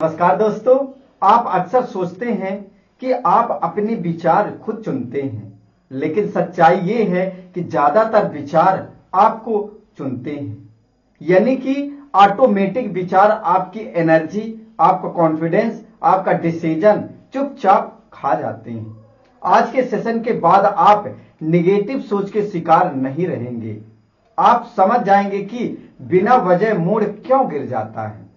नमस्कार दोस्तों, आप अक्सर सोचते हैं कि आप अपने विचार खुद चुनते हैं, लेकिन सच्चाई ये है कि ज्यादातर विचार आपको चुनते हैं। यानी कि ऑटोमेटिक विचार आपकी एनर्जी, आपका कॉन्फिडेंस, आपका डिसीजन चुपचाप खा जाते हैं। आज के सेशन के बाद आप निगेटिव सोच के शिकार नहीं रहेंगे। आप समझ जाएंगे कि बिना वजह मूड क्यों गिर जाता है।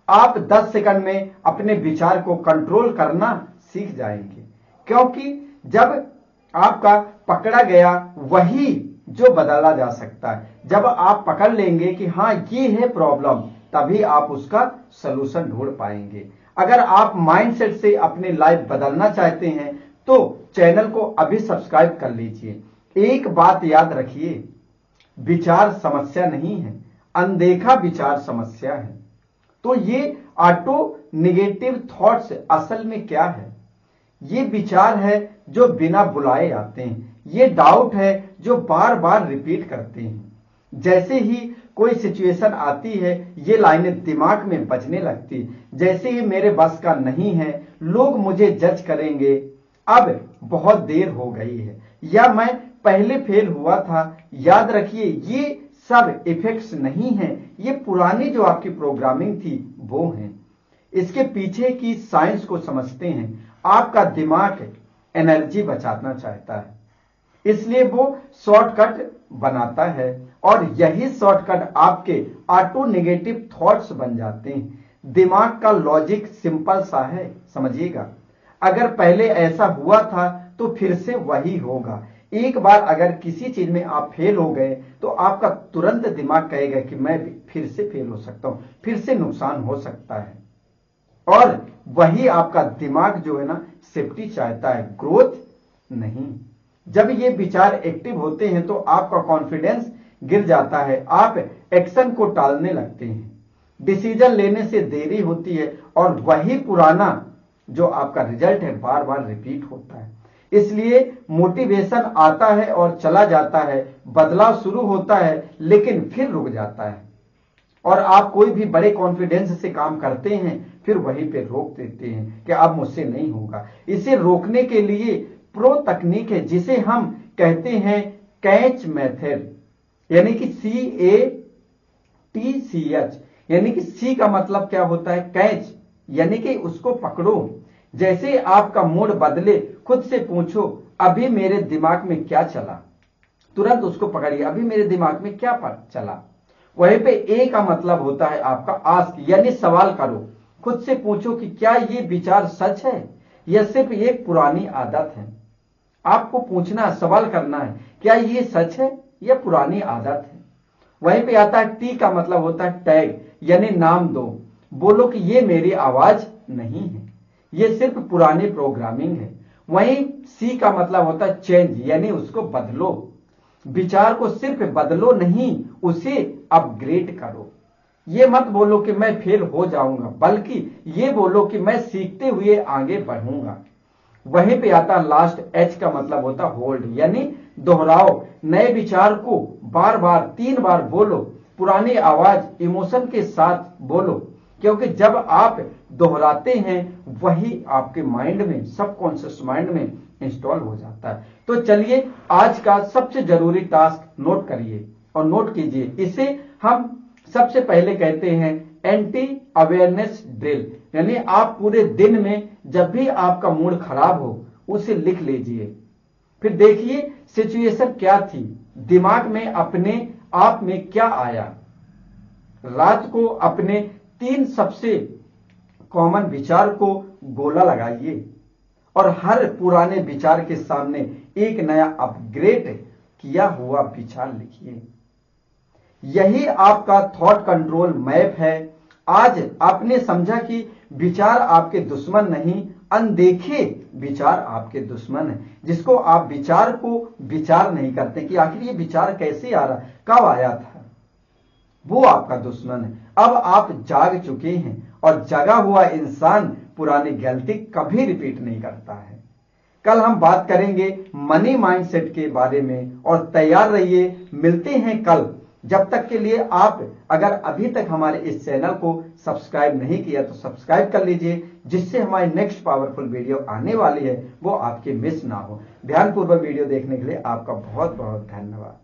आप 10 सेकंड में अपने विचार को कंट्रोल करना सीख जाएंगे, क्योंकि जब आपका पकड़ा गया वही जो बदला जा सकता है। जब आप पकड़ लेंगे कि हाँ ये है प्रॉब्लम, तभी आप उसका सलूशन ढूंढ पाएंगे। अगर आप माइंडसेट से अपनी लाइफ बदलना चाहते हैं तो चैनल को अभी सब्सक्राइब कर लीजिए। एक बात याद रखिए, विचार समस्या नहीं है, अनदेखा विचार समस्या है। तो ये ऑटो निगेटिव थॉट्स असल में क्या है? ये विचार है जो बिना बुलाए आते हैं। ये डाउट है जो बार बार रिपीट करते हैं। जैसे ही कोई सिचुएशन आती है, ये लाइनें दिमाग में बजने लगती। जैसे ही मेरे बस का नहीं है, लोग मुझे जज करेंगे, अब बहुत देर हो गई है, या मैं पहले फेल हुआ था। याद रखिए, ये सब इफेक्ट्स नहीं है, ये पुरानी जो आपकी प्रोग्रामिंग थी वो है। इसके पीछे की साइंस को समझते हैं। आपका दिमाग एनर्जी बचाना चाहता है, इसलिए वो शॉर्टकट बनाता है, और यही शॉर्टकट आपके ऑटो नेगेटिव थॉट्स बन जाते हैं। दिमाग का लॉजिक सिंपल सा है, समझिएगा। अगर पहले ऐसा हुआ था तो फिर से वही होगा। एक बार अगर किसी चीज में आप फेल हो गए तो आपका तुरंत दिमाग कहेगा कि मैं फिर से फेल हो सकता हूं, फिर से नुकसान हो सकता है। और वही आपका दिमाग जो है ना, सेफ्टी चाहता है, ग्रोथ नहीं। जब ये विचार एक्टिव होते हैं तो आपका कॉन्फिडेंस गिर जाता है, आप एक्शन को टालने लगते हैं, डिसीजन लेने से देरी होती है, और वही पुराना जो आपका रिजल्ट है बार बार रिपीट होता है। इसलिए मोटिवेशन आता है और चला जाता है, बदलाव शुरू होता है लेकिन फिर रुक जाता है, और आप कोई भी बड़े कॉन्फिडेंस से काम करते हैं फिर वहीं पे रोक देते हैं कि अब मुझसे नहीं होगा। इसे रोकने के लिए प्रो तकनीक है, जिसे हम कहते हैं कैच मेथड, यानी कि CATCH। यानी कि सी का मतलब क्या होता है? कैच, यानी कि उसको पकड़ो। जैसे आपका मूड बदले, खुद से पूछो अभी मेरे दिमाग में क्या चला, तुरंत उसको पकड़िए, अभी मेरे दिमाग में क्या चला। वहीं पे ए का मतलब होता है आपका आस्क, यानी सवाल करो। खुद से पूछो कि क्या ये विचार सच है या सिर्फ एक पुरानी आदत है। आपको पूछना, सवाल करना है, क्या ये सच है या पुरानी आदत है। वहीं पे आता है टी का मतलब होता है टैग, यानी नाम दो। बोलो कि ये मेरी आवाज नहीं है, ये सिर्फ पुरानी प्रोग्रामिंग है। वहीं सी का मतलब होता है चेंज, यानी उसको बदलो। विचार को सिर्फ बदलो नहीं, उसे अपग्रेड करो। ये मत बोलो कि मैं फेल हो जाऊंगा, बल्कि ये बोलो कि मैं सीखते हुए आगे बढ़ूंगा। वहीं पे आता लास्ट एच का मतलब होता होल्ड, यानी दोहराओ। नए विचार को बार बार 3 बार बोलो, पुरानी आवाज इमोशन के साथ बोलो, क्योंकि जब आप दोहराते हैं वही आपके माइंड में, सबकॉन्शियस माइंड में इंस्टॉल हो जाता है। तो चलिए, आज का सबसे जरूरी टास्क नोट करिए और नोट कीजिए। इसे हम सबसे पहले कहते हैं एंटी अवेयरनेस ड्रिल, यानी आप पूरे दिन में जब भी आपका मूड खराब हो उसे लिख लीजिए। फिर देखिए सिचुएशन क्या थी, दिमाग में अपने आप में क्या आया। रात को अपने 3 सबसे कॉमन विचार को गोला लगाइए, और हर पुराने विचार के सामने एक नया अपग्रेड किया हुआ विचार लिखिए। यही आपका थॉट कंट्रोल मैप है। आज आपने समझा कि विचार आपके दुश्मन नहीं, अनदेखे विचार आपके दुश्मन है। जिसको आप विचार को विचार नहीं करते कि आखिर ये विचार कैसे आ रहा, कब आया था, वो आपका दुश्मन है। अब आप जाग चुके हैं, और जगा हुआ इंसान पुरानी गलती कभी रिपीट नहीं करता है। कल हम बात करेंगे मनी माइंडसेट के बारे में, और तैयार रहिए, मिलते हैं कल जब तक के लिए आप अगर अभी तक हमारे इस चैनल को सब्सक्राइब नहीं किया तो सब्सक्राइब कर लीजिए, जिससे हमारी नेक्स्ट पावरफुल वीडियो आने वाली है वो आपके मिस ना हो। ध्यानपूर्वक वीडियो देखने के लिए आपका बहुत बहुत धन्यवाद।